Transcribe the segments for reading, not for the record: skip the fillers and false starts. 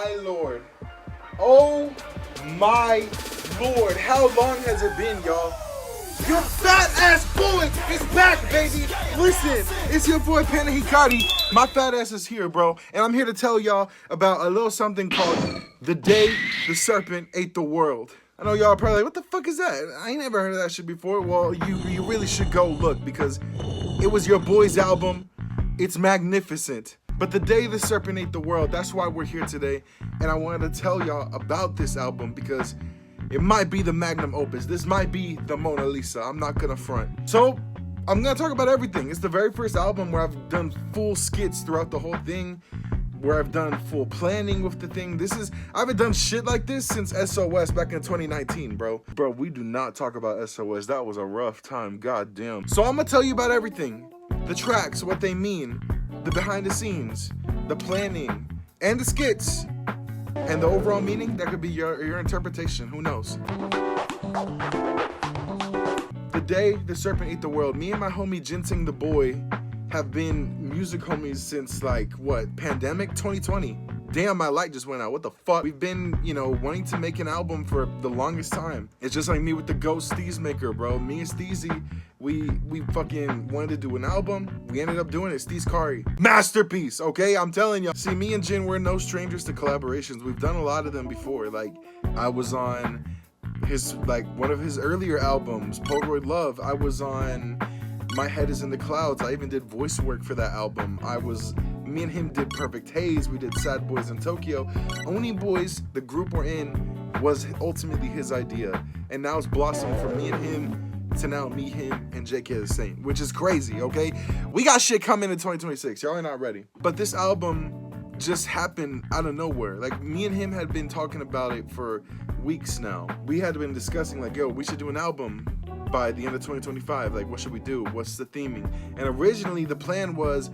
my lord. Oh my lord. How long has it been, y'all? Your fat ass boy is back, baby. Listen, it's your boy Panda Hikari. My fat ass is here, bro. And I'm here to tell y'all about a little something called The Day the Serpent Ate the World. I know y'all are probably like, what the fuck is that? I ain't never heard of that shit before. Well, you really should go look because it was your boy's album. It's magnificent. But The Day the Serpent Ate the World, that's why we're here today. And I wanted to tell y'all about this album because it might be the magnum opus. This might be the Mona Lisa. I'm not gonna front. So, I'm gonna talk about everything. It's the very first album where I've done full skits throughout the whole thing, where I've done full planning with the thing. I haven't done shit like this since SOS back in 2019, bro. Bro, we do not talk about SOS. That was a rough time, goddamn. So I'm gonna tell you about everything. The tracks, what they mean, the behind the scenes, the planning, and the skits. And the overall meaning, that could be your interpretation, who knows? The Day the Serpent Ate the World. Me and my homie GinsengTheBoy have been music homies since like, what, pandemic 2020? Damn, my light just went out, what the fuck? We've been, wanting to make an album for the longest time. It's just like me with the Ghost Steez Maker, bro. Me and Steezy, we fucking wanted to do an album. We ended up doing it. Steez Kari. Masterpiece, okay? I'm telling you. See, me and Jin, we're no strangers to collaborations. We've done a lot of them before. Like, I was on one of his earlier albums, Polaroid Love. I was on My Head Is in the Clouds. I even did voice work for that album. Me and him did Perfect Haze. We did Sad Boys in Tokyo. Oni Boys, the group we're in, was ultimately his idea. And now it's blossomed from me and him to now me, him, and JK the Saint, which is crazy, okay? We got shit coming in 2026. Y'all are not ready. But this album just happened out of nowhere. Like, me and him had been talking about it for weeks now. We had been discussing, like, yo, we should do an album by the end of 2025. Like, what should we do? What's the theming? And originally the plan was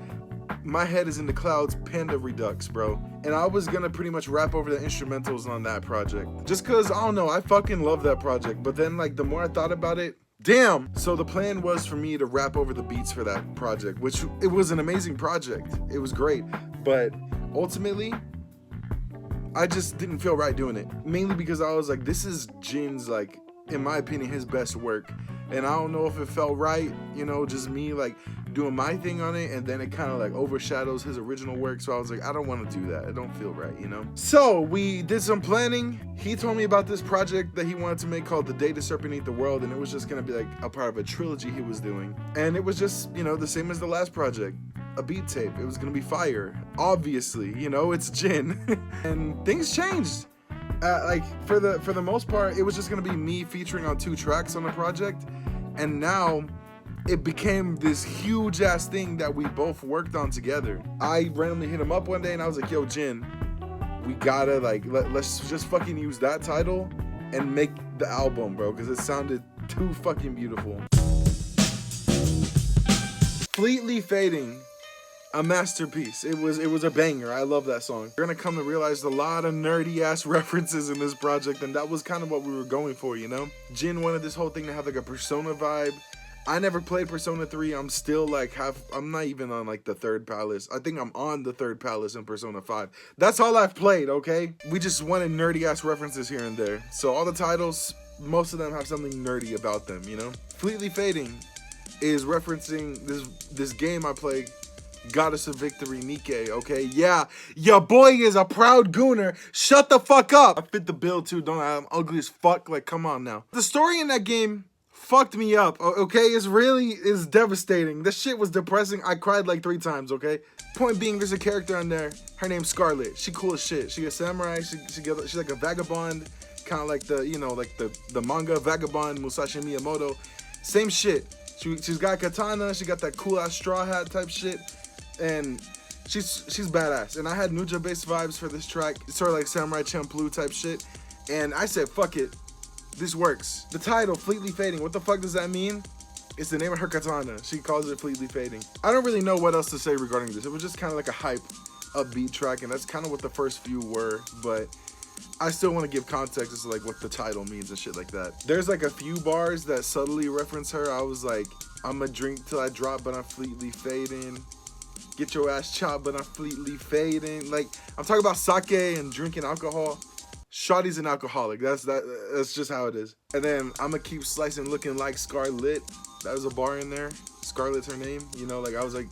My Head Is in the Clouds, Panda Redux, bro. And I was gonna pretty much rap over the instrumentals on that project. Just cause, I don't know, I fucking love that project. But then, like, the more I thought about it, damn! So the plan was for me to rap over the beats for that project, which it was an amazing project. It was great. But ultimately, I just didn't feel right doing it. Mainly because I was like, this is Jin's, like, in my opinion, his best work. And I don't know if it felt right, just me, like, doing my thing on it, and then it kind of like overshadows his original work. So I was like, I don't want to do that. It don't feel right, So we did some planning. He told me about this project that he wanted to make called The Day the Serpent Ate the World, and it was just gonna be like a part of a trilogy he was doing. And it was just, the same as the last project, a beat tape. It was gonna be fire. Obviously, it's Jin. And things changed. For the most part, it was just gonna be me featuring on 2 tracks on the project, and now it became this huge ass thing that we both worked on together. I randomly hit him up one day and I was like, yo, Jin, we gotta let's just fucking use that title and make the album, bro, because it sounded too fucking beautiful. Fleetly Fading, a masterpiece. It was a banger. I love that song. You're gonna come to realize a lot of nerdy ass references in this project, and that was kind of what we were going for, Jin wanted this whole thing to have like a Persona vibe. I never played Persona 3. I'm still like I'm not even on like the 3rd palace. I think I'm on the 3rd palace in Persona 5. That's all I've played, okay? We just wanted nerdy ass references here and there. So all the titles, most of them have something nerdy about them, Fleetly Fading is referencing this game I play, Goddess of Victory, Nikke, okay? Yeah, your boy is a proud gooner. Shut the fuck up. I fit the bill too, don't I? I'm ugly as fuck. Like, come on now. The story in that game fucked me up, okay? It's devastating. This shit was depressing. I cried like 3 times, okay? Point being, there's a character on there. Her name's Scarlet. She cool as shit. She a samurai. She's like a vagabond, kind of like the manga vagabond Musashi Miyamoto. Same shit. She's got katana. She got that cool ass straw hat type shit, and she's badass. And I had Nuja based vibes for this track. It's sort of like Samurai Champloo type shit. And I said, fuck it. This works. The title, Fleetly Fading, what the fuck does that mean? It's the name of her katana. She calls it Fleetly Fading. I don't really know what else to say regarding this. It was just kind of like a hype, upbeat track, and that's kind of what the first few were, but I still want to give context as to like what the title means and shit like that. There's like a few bars that subtly reference her. I was like, I'm a drink till I drop, but I'm fleetly fading. Get your ass chopped, but I'm fleetly fading. Like, I'm talking about sake and drinking alcohol. Shawty's an alcoholic. That's just how it is. And then I'ma keep slicing, looking like Scarlet. That was a bar in there. Scarlet's her name. You know, like I was like,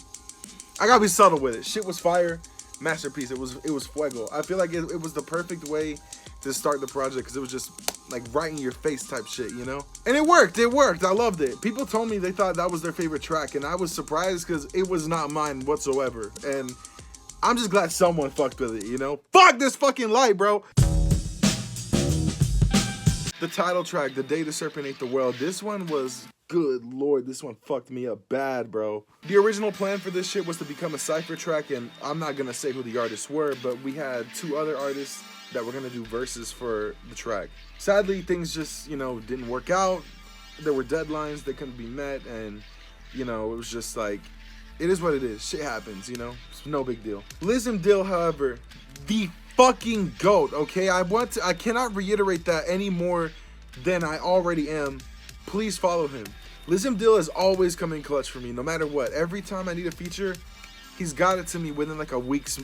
I gotta be subtle with it. Shit was fire. Masterpiece. It was fuego. I feel like it was the perfect way to start the project because it was just like right in your face type shit, you know? And it worked. It worked. I loved it. People told me they thought that was their favorite track, and I was surprised because it was not mine whatsoever. And I'm just glad someone fucked with it, you know? Fuck this fucking light, bro. The title track, The Day the Serpent Ate the World. This one was, good lord, this one fucked me up bad, bro. The original plan for this shit was to become a cypher track, and I'm not gonna say who the artists were, but we had 2 other artists that were gonna do verses for the track. Sadly, things just, you know, didn't work out. There were deadlines that couldn't be met, and, you know, it was just like, it is what it is. Shit happens, you know? It's no big deal. Liz and Dill, however, the fucking GOAT, okay? I cannot reiterate that any more than I already am. Please follow him. Liz and Dill is always coming clutch for me, no matter what. Every time I need a feature, he's got it to me within like a week's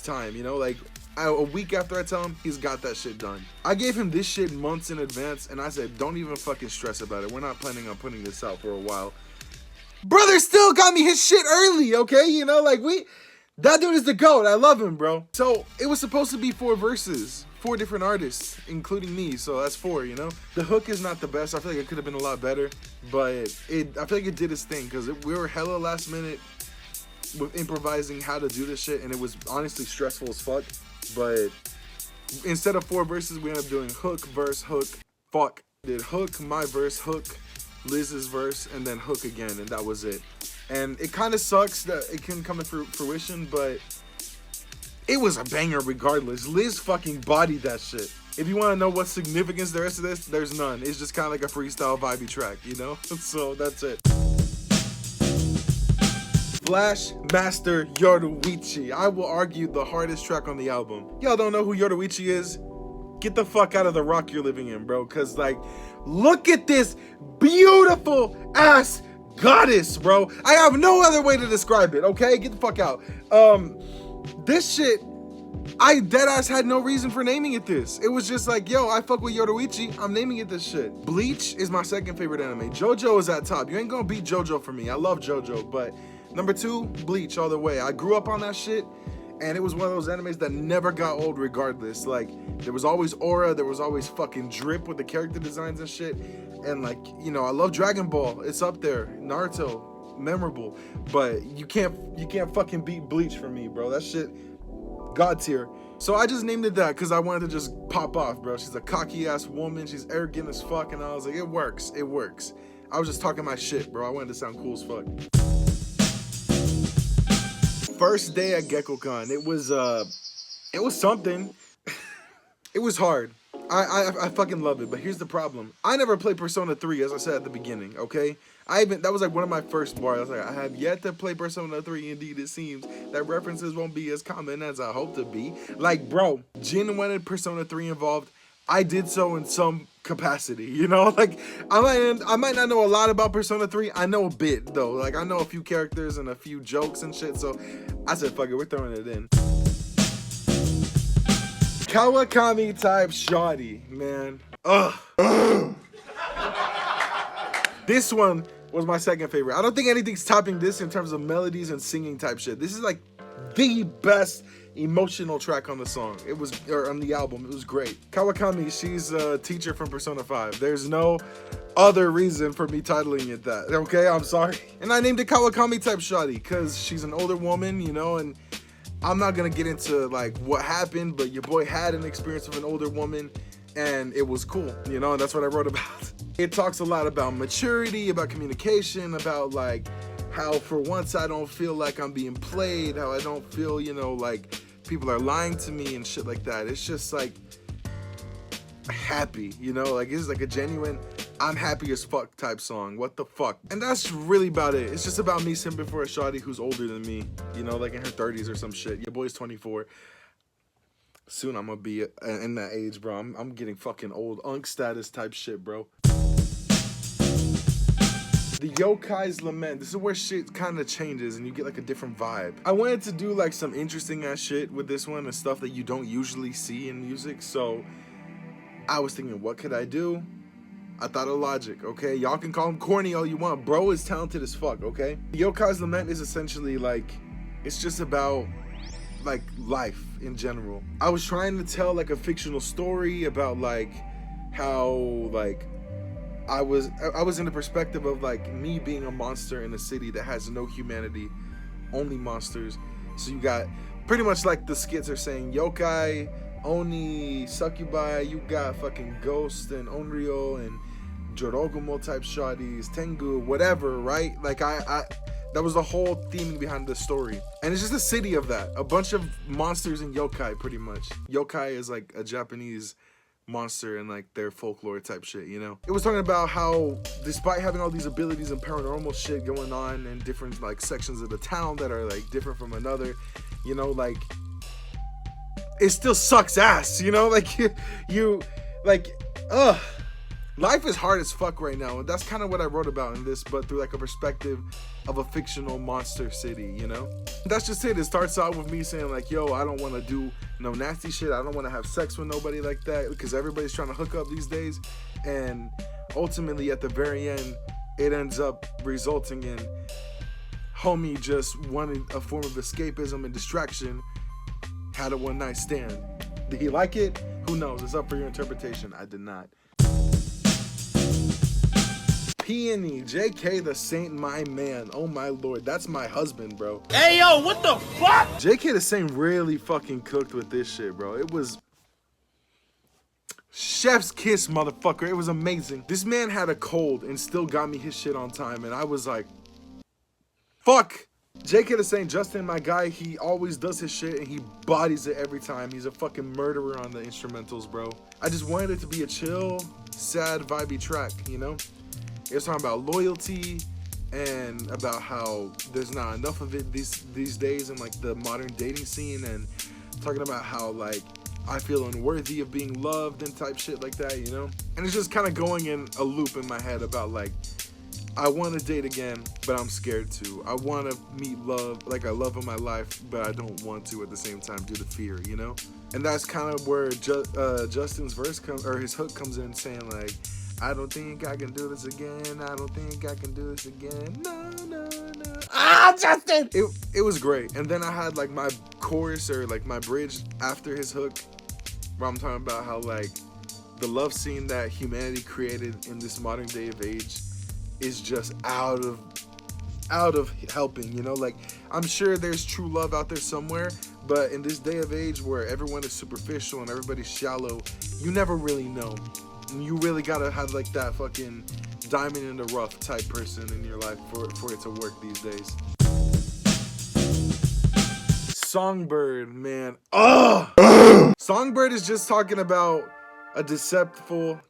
time, you know? Like, a week after I tell him, he's got that shit done. I gave him this shit months in advance, and I said, don't even fucking stress about it. We're not planning on putting this out for a while. Brother still got me his shit early, okay? You know, like, that dude is the GOAT. I love him, bro. So, it was supposed to be 4 verses. 4 different artists, including me, so that's 4, you know? The hook is not the best. I feel like it could have been a lot better, but I feel like it did its thing, because we were hella last minute with improvising how to do this shit, and it was honestly stressful as fuck. But instead of 4 verses, we ended up doing hook, verse, hook, fuck. Did hook, my verse, hook, Liz's verse, and then hook again, and that was it. And it kind of sucks that it couldn't come to fruition, but it was a banger regardless. Liz fucking bodied that shit. If you want to know what significance there is to this, there's none. It's just kind of like a freestyle vibey track, you know? So that's it. Flash Master Yoruichi. I will argue the hardest track on the album. Y'all don't know who Yoruichi is? Get the fuck out of the rock you're living in, bro. Cause like, look at this beautiful ass goddess, bro. I have no other way to describe it, okay? Get the fuck out. This shit, I deadass had no reason for naming it this. It was just like, yo, I fuck with Yoruichi, I'm naming it this shit. Bleach is my second favorite anime. JoJo is at top. You ain't gonna beat JoJo for me. I love JoJo, but number 2, Bleach all the way. I grew up on that shit, and it was one of those animes that never got old regardless. Like, there was always aura, there was always fucking drip with the character designs and shit. And like, you know, I love Dragon Ball. It's up there. Naruto, memorable. But you can't fucking beat Bleach for me, bro. That shit, God tier. So I just named it that because I wanted to just pop off, bro. She's a cocky ass woman. She's arrogant as fuck, and I was like, it works. It works. I was just talking my shit, bro. I wanted to sound cool as fuck. First day at GeckoCon, it was something. It was hard. I fucking love it, but here's the problem. I never played Persona 3, as I said at the beginning, okay? That was like one of my first bars. I was like, I have yet to play Persona 3, indeed it seems that references won't be as common as I hope to be. Like, bro, Jin wanted Persona 3 involved. I did so in some capacity, you know? Like, I might not know a lot about Persona 3. I know a bit, though. Like, I know a few characters and a few jokes and shit, so I said, fuck it, we're throwing it in. Kawakami type shawty, man. Ugh. This one was my second favorite. I don't think anything's topping this in terms of melodies and singing type shit. This is like the best emotional track on the song. On the album. It was great. Kawakami, she's a teacher from Persona 5. There's no other reason for me titling it that. Okay, I'm sorry. And I named it Kawakami type shawty because she's an older woman, you know, and I'm not gonna get into like what happened, but your boy had an experience with an older woman and it was cool, you know, and that's what I wrote about. It talks a lot about maturity, about communication, about like how for once I don't feel like I'm being played, how I don't feel, you know, like people are lying to me and shit like that. It's just like happy, you know, like it's like a genuine I'm happy as fuck type song. What the fuck? And that's really about it. It's just about me simping for a shawty who's older than me, you know, like in her 30s or some shit. Your boy's 24. Soon I'm gonna be in that age, bro. I'm getting fucking old unk status type shit, bro. The Yokai's Lament. This is where shit kind of changes and you get like a different vibe. I wanted to do like some interesting ass shit with this one and stuff that you don't usually see in music. So I was thinking, what could I do? I thought of Logic, okay? Y'all can call him corny all you want. Bro is talented as fuck, okay? The Yokai's Lament is essentially like, it's just about like life in general. I was trying to tell like a fictional story about like how like I was in the perspective of like me being a monster in a city that has no humanity, only monsters. So you got pretty much like the skits are saying yokai, oni, succubi, you got fucking ghost and onryo and jorogumo type shawties, tengu, whatever, right? Like I that was the whole theming behind the story. And it's just a city of that. A bunch of monsters and yokai pretty much. Yokai is like a Japanese monster and like their folklore type shit, you know? It was talking about how despite having all these abilities and paranormal shit going on in different like sections of the town that are like different from another, you know, like it still sucks ass, you know? Like you like life is hard as fuck right now, and that's kind of what I wrote about in this, but through like a perspective of a fictional monster city, you know? That's just it. It starts out with me saying like, yo, I don't want to do no nasty shit. I don't want to have sex with nobody like that because everybody's trying to hook up these days. And ultimately at the very end, it ends up resulting in homie just wanted a form of escapism and distraction, had a one night stand. Did he like it? Who knows? It's up for your interpretation. I did not. Peony, JK the Saint, my man. Oh my lord, that's my husband, bro. Hey yo, what the fuck? JK the Saint really fucking cooked with this shit, bro. It was chef's kiss, motherfucker. It was amazing. This man had a cold and still got me his shit on time, and I was like, fuck. JK the Saint, Justin, my guy, he always does his shit and he bodies it every time. He's a fucking murderer on the instrumentals, bro. I just wanted it to be a chill, sad, vibey track, you know? It was talking about loyalty and about how there's not enough of it these days in like the modern dating scene, and talking about how like I feel unworthy of being loved and type shit like that, you know? And it's just kind of going in a loop in my head about like, I want to date again, but I'm scared to. I want to meet love, like I love in my life, but I don't want to at the same time due to fear, you know? And that's kind of where Justin's verse or his hook comes in, saying like, I don't think I can do this again. I don't think I can do this again. No, no, no. Ah, Justin! It was great. And then I had like my chorus or like my bridge after his hook, where I'm talking about how like the love scene that humanity created in this modern day of age is just out of helping, you know? Like, I'm sure there's true love out there somewhere, but in this day of age where everyone is superficial and everybody's shallow, you never really know. You really gotta have like that fucking diamond in the rough type person in your life for it to work these days. Songbird, man. Songbird is just talking about a deceitful,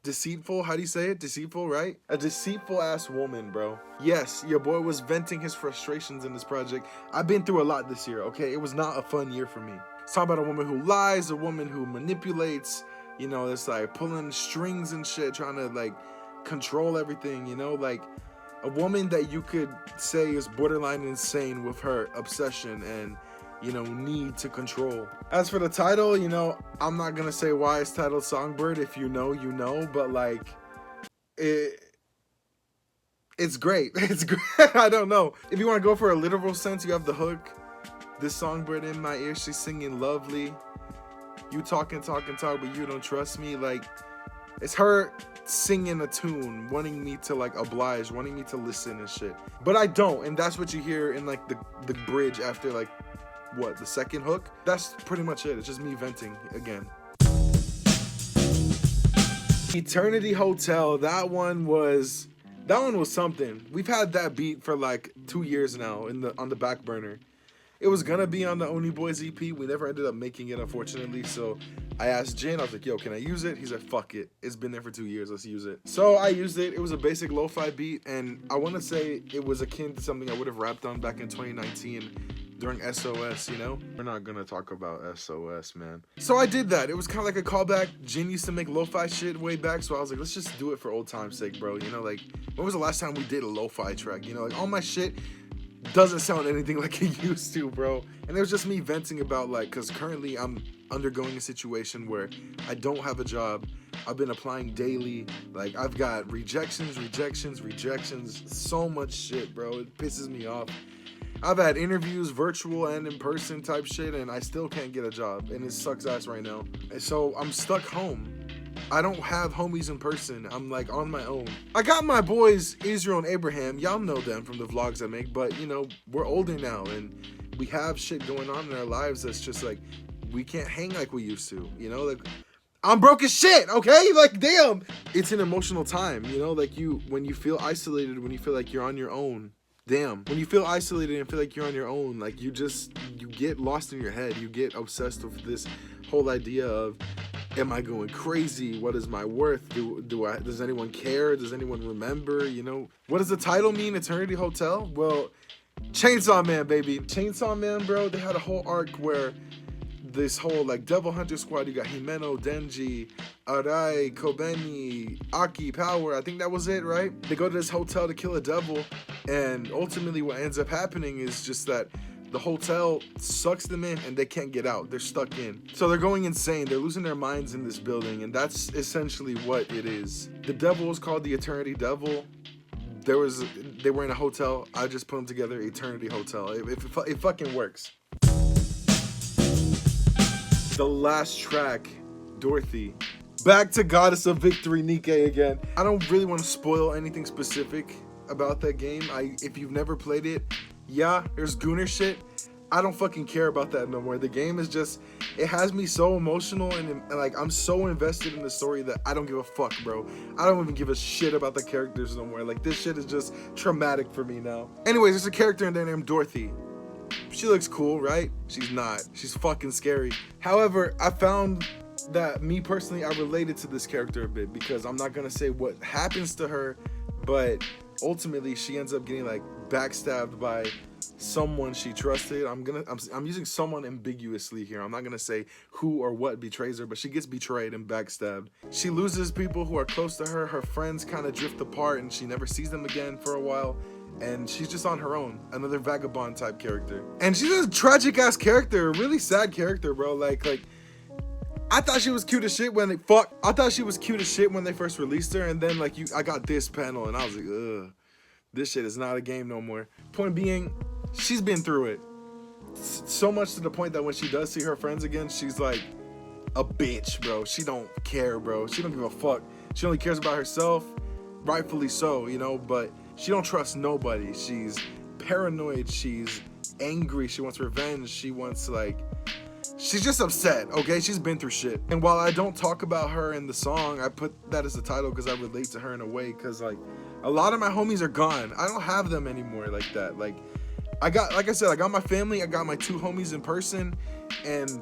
how do you say it? Deceitful, right? A deceitful ass woman, bro. Yes, your boy was venting his frustrations in this project. I've been through a lot this year, okay? It was not a fun year for me. It's talking about a woman who lies, a woman who manipulates, you know, it's like pulling strings and shit, trying to like control everything, you know, like a woman that you could say is borderline insane with her obsession and, you know, need to control. As for the title, you know, I'm not gonna say why it's titled Songbird. If you know, you know, but like it's great. It's great. I don't know. If you want to go for a literal sense, you have the hook. This songbird in my ear, she's singing lovely. You talk, but you don't trust me. Like, it's her singing a tune, wanting me to like oblige, wanting me to listen and shit. But I don't, and that's what you hear in like the bridge after like what, the second hook. That's pretty much it. It's just me venting again. Eternity Hotel, that one was something. We've had that beat for like 2 years now on the back burner. It was gonna be on the Oni Boys EP. We never ended up making it, unfortunately. So I asked Jin, I was like, yo, can I use it? He's like, fuck it. It's been there for 2 years. Let's use it. So I used it. It was a basic lo-fi beat. And I want to say it was akin to something I would have rapped on back in 2019 during SOS, you know? We're not gonna talk about SOS, man. So I did that. It was kind of like a callback. Jin used to make lo-fi shit way back, so I was like, let's just do it for old time's sake, bro. You know, like, when was the last time we did a lo-fi track? You know, like, all my shit doesn't sound anything like it used to, bro. And it was just me venting about, like, because currently I'm undergoing a situation where I don't have a job. I've been applying daily. Like, I've got rejections, so much shit, bro. It pisses me off. I've had interviews, virtual and in person type shit, and I still can't get a job, and it sucks ass right now. And so I'm stuck home. I don't have homies in person. I'm like on my own. I got my boys Israel and Abraham. Y'all know them from the vlogs I make, but you know, we're older now and we have shit going on in our lives that's just like, we can't hang like we used to, you know? Like, I'm broke as shit, okay? Like, damn. It's an emotional time, you know? Like, when you feel isolated, when you feel like you're on your own, damn. When you feel isolated and feel like you're on your own, like, you get lost in your head. You get obsessed with this whole idea of, am I going crazy? What is my worth? Does anyone care? Does anyone remember? You know, what does the title mean? Eternity Hotel? Well, Chainsaw Man, baby. Chainsaw Man, bro, they had a whole arc where this whole, like, Devil Hunter squad, you got Himeno, Denji, Arai, Kobeni, Aki, Power, I think that was it, right? They go to this hotel to kill a devil, and ultimately what ends up happening is just that the hotel sucks them in and they can't get out. They're stuck in. So they're going insane. They're losing their minds in this building, and that's essentially what it is. The devil was called the Eternity Devil. They were in a hotel. I just put them together, Eternity Hotel. It fucking works. The last track, Dorothy. Back to Goddess of Victory, Nikke again. I don't really want to spoil anything specific about that game. If you've never played it, yeah, there's Gooner shit. I don't fucking care about that no more. The game is just, it has me so emotional and like, I'm so invested in the story that I don't give a fuck, bro. I don't even give a shit about the characters no more. Like, this shit is just traumatic for me now. Anyways, there's a character in there named Dorothy. She looks cool, right? She's not. She's fucking scary. However, I found that me personally, I related to this character a bit because I'm not gonna say what happens to her, but ultimately she ends up getting like backstabbed by someone she trusted. I'm using someone ambiguously here. I'm not gonna say who or what betrays her, but she gets betrayed and backstabbed. She loses people who are close to her. Her friends kind of drift apart and she never sees them again for a while. And she's just on her own, another vagabond type character. And she's a tragic ass character, a really sad character, bro. Like I thought she was cute as shit when I thought she was cute as shit when they first released her, and then like I got this panel and I was like, ugh, this shit is not a game no more. Point being, she's been through it. So much to the point that when she does see her friends again, she's like a bitch, bro. She don't care, bro. She don't give a fuck. She only cares about herself, rightfully so, you know, but she don't trust nobody. She's paranoid. She's angry. She wants revenge. She wants, like, she's just upset, okay? She's been through shit. And while I don't talk about her in the song, I put that as the title because I relate to her in a way, because, like, a lot of my homies are gone. I don't have them anymore like that. Like I said, I got my family. I got my 2 homies in person, and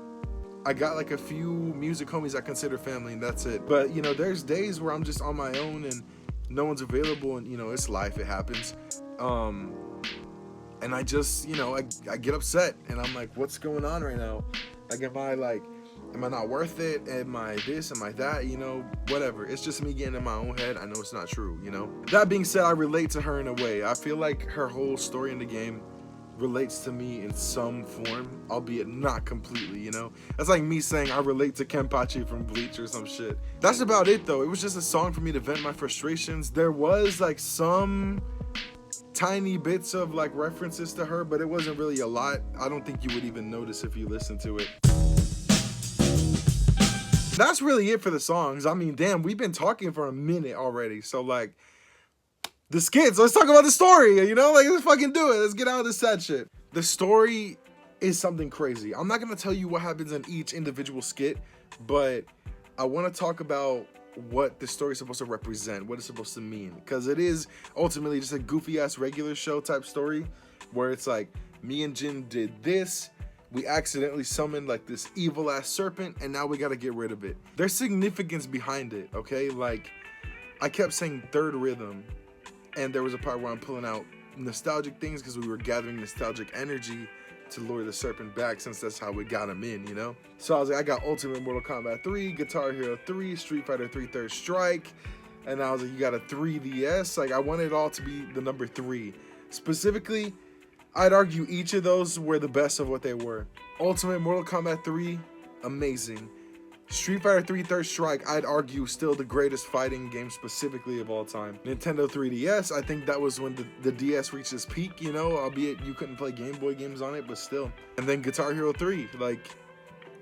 I got like a few music homies I consider family, and that's it. But, you know, there's days where I'm just on my own and no one's available, and, you know, it's life, it happens. And I just, you know, I get upset, and I'm like, what's going on right now? Like, am I not worth it? Am I this? Am I that? You know, whatever. It's just me getting in my own head. I know it's not true, you know? That being said, I relate to her in a way. I feel like her whole story in the game relates to me in some form, albeit not completely, you know? That's like me saying I relate to Kenpachi from Bleach or some shit. That's about it, though. It was just a song for me to vent my frustrations. There was, like, some tiny bits of, like, references to her, but it wasn't really a lot. I don't think you would even notice if you listen to it. That's really it for the songs. I mean, damn, we've been talking for a minute already. So, like, the skits, let's talk about the story, you know? Like, let's fucking do it. Let's get out of this sad shit. The story is something crazy. I'm not going to tell you what happens in each individual skit, but I want to talk about what the story is supposed to represent, what it's supposed to mean. Because it is ultimately just a goofy-ass regular show type story where it's like, me and Jin did this, we accidentally summoned like this evil ass serpent, and now we gotta get rid of it. There's significance behind it, okay? Like, I kept saying third rhythm, and there was a part where I'm pulling out nostalgic things because we were gathering nostalgic energy, to lure the Serpent back, since that's how we got him in, you know? So I was like, I got Ultimate Mortal Kombat 3, Guitar Hero 3, Street Fighter 3 Third Strike, and I was like, you got a 3DS? Like, I wanted it all to be the number 3. Specifically, I'd argue each of those were the best of what they were. Ultimate Mortal Kombat 3, amazing. Street Fighter 3 Third Strike, I'd argue still the greatest fighting game specifically of all time. Nintendo 3DS, I think that was when the DS reached its peak, you know, albeit you couldn't play Game Boy games on it, but still. And then Guitar Hero 3, like,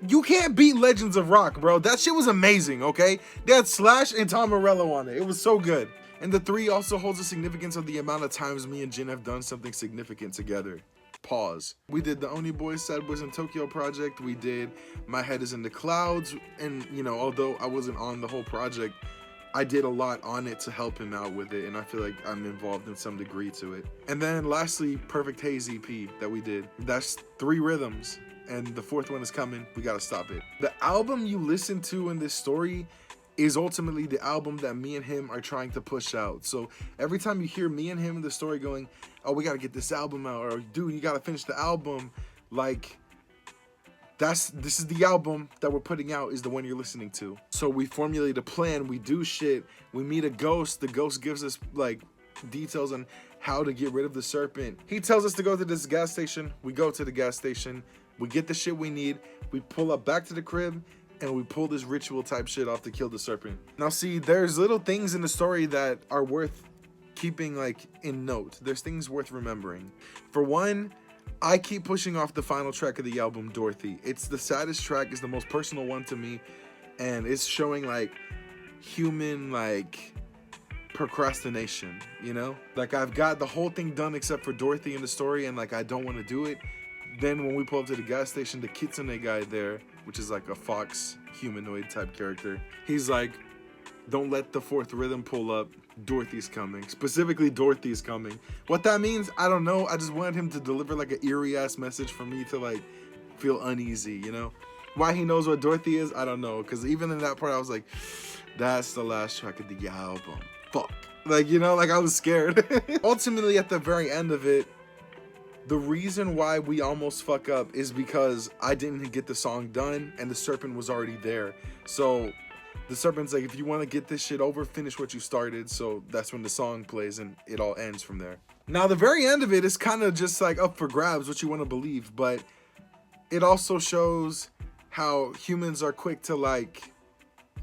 you can't beat Legends of Rock, bro. That shit was amazing, okay? They had Slash and Tom Morello on it. It was so good. And the 3 also holds the significance of the amount of times me and Jin have done something significant together. Pause. We did the Oni Boys Sad Boys in Tokyo project. We did My Head is in the Clouds. And, you know, although I wasn't on the whole project, I did a lot on it to help him out with it. And I feel like I'm involved in some degree to it. And then lastly, Perfect Haze EP that we did. That's 3 rhythms. And the 4th one is coming. We gotta stop it. The album you listen to in this story is ultimately the album that me and him are trying to push out. So every time you hear me and him in the story going, oh, we gotta get this album out, or dude, you gotta finish the album, like, this is the album that we're putting out, is the one you're listening to. So we formulate a plan, we do shit, we meet a ghost, the ghost gives us like details on how to get rid of the serpent. He tells us to go to this gas station, we go to the gas station, we get the shit we need, we pull up back to the crib, and we pull this ritual type shit off to kill the serpent. Now see, there's little things in the story that are worth keeping like in note. There's things worth remembering. For one, I keep pushing off the final track of the album, Dorothy. It's the saddest track, it's the most personal one to me, and it's showing like human like procrastination, you know? Like, I've got the whole thing done except for Dorothy in the story, and like I don't want to do it. Then when we pull up to the gas station, the Kitsune guy there, which is like a fox humanoid type character, he's like, don't let the 4th rhythm pull up, Dorothy's coming. Specifically, Dorothy's coming. What that means, I don't know. I just wanted him to deliver like an eerie ass message for me to like feel uneasy, you know? Why he knows what Dorothy is, I don't know. Because even in that part, I was like, that's the last track of the album. Fuck. Like, you know, like I was scared. Ultimately, at the very end of it, the reason why we almost fuck up is because I didn't get the song done and the serpent was already there. So the serpent's like, if you want to get this shit over, finish what you started. So that's when the song plays and it all ends from there. Now the very end of it is kind of just like up for grabs what you want to believe, but it also shows how humans are quick to like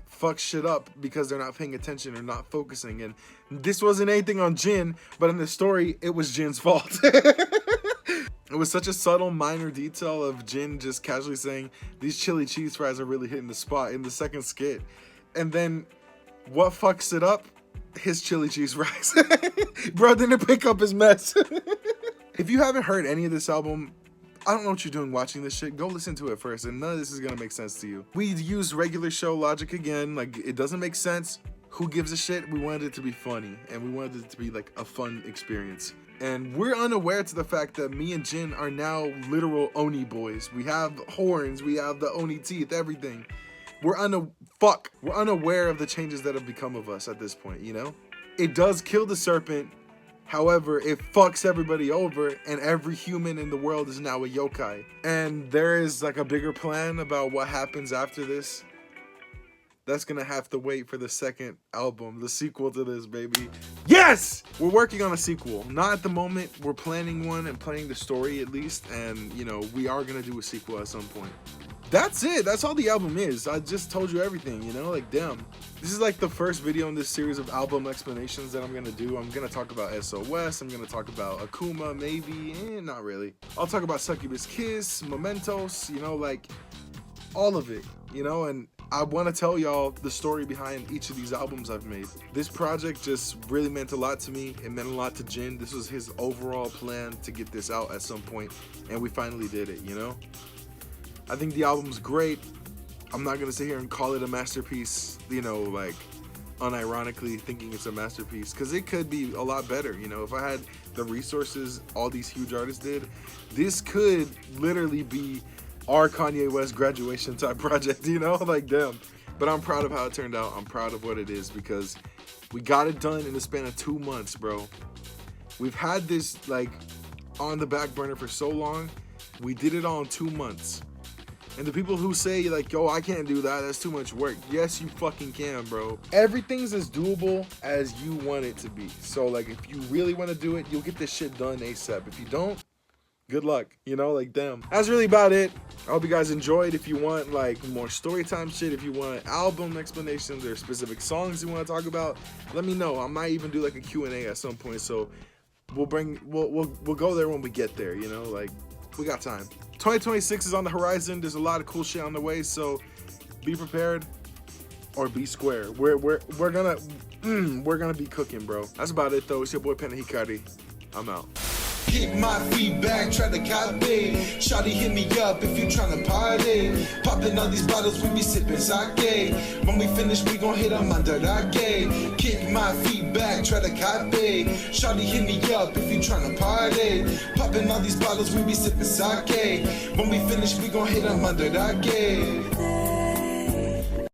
fuck shit up because they're not paying attention or not focusing. And this wasn't anything on Jin, but in the story, it was Jin's fault. It was such a subtle, minor detail of Jin just casually saying, these chili cheese fries are really hitting the spot in the second skit. And then, what fucks it up? His chili cheese fries. Bro didn't pick up his mess. If you haven't heard any of this album, I don't know what you're doing watching this shit. Go listen to it first, and none of this is gonna make sense to you. We use regular show logic again. Like, it doesn't make sense. Who gives a shit? We wanted it to be funny, and we wanted it to be like a fun experience. And we're unaware to the fact that me and Jin are now literal Oni boys. We have horns, we have the Oni teeth, everything. We're unaware of the changes that have become of us at this point, you know? It does kill the serpent, however, it fucks everybody over, and every human in the world is now a yokai. And there is like a bigger plan about what happens after this. That's gonna have to wait for the second album, the sequel to this, baby. Yes! We're working on a sequel. Not at the moment. We're planning one and planning the story at least. And, you know, we are gonna do a sequel at some point. That's it. That's all the album is. I just told you everything, you know? Like, damn. This is like the first video in this series of album explanations that I'm gonna do. I'm gonna talk about SOS. I'm gonna talk about Akuma, maybe. Not really. I'll talk about Succubus Kiss, Mementos, you know, like, all of it, you know? And I want to tell y'all the story behind each of these albums I've made. This project just really meant a lot to me. It meant a lot to Jin. This was his overall plan to get this out at some point, and we finally did it, you know? I think the album's great. I'm not gonna sit here and call it a masterpiece, you know, like unironically thinking it's a masterpiece, because it could be a lot better, you know? If I had the resources all these huge artists did, this could literally be our Kanye West graduation type project, you know? Like, damn. But I'm proud of how it turned out. I'm proud of what it is, because we got it done in the span of 2 months, bro. We've had this like on the back burner for so long We did it all in 2 months. And the people who say like, yo, I can't do that, that's too much work. Yes, you fucking can, bro. Everything's as doable as you want it to be. So like, if you really want to do it, you'll get this shit done ASAP. If you don't, good luck, you know, like, damn. That's really about it. I hope you guys enjoyed. If you want like more story time shit, if you want album explanations or specific songs you want to talk about, let me know. I might even do like a Q&A at some point. So we'll go there when we get there, you know, like, we got time. 2026 is on the horizon. There's a lot of cool shit on the way, so be prepared or be square. We're gonna be cooking, bro. That's about it though. It's your boy Penna Hikari. I'm out. Kick my feet back, try to copy. Shawty hit me up if you tryna party. Popping all these bottles, we be sipping sake. When we finish, we gon' hit 'em under that gate. Kick my feet back, try to copy. Shawty hit me up if you tryna party. Popping all these bottles, we be sipping sake. When we finish, we gon' hit 'em under that gate.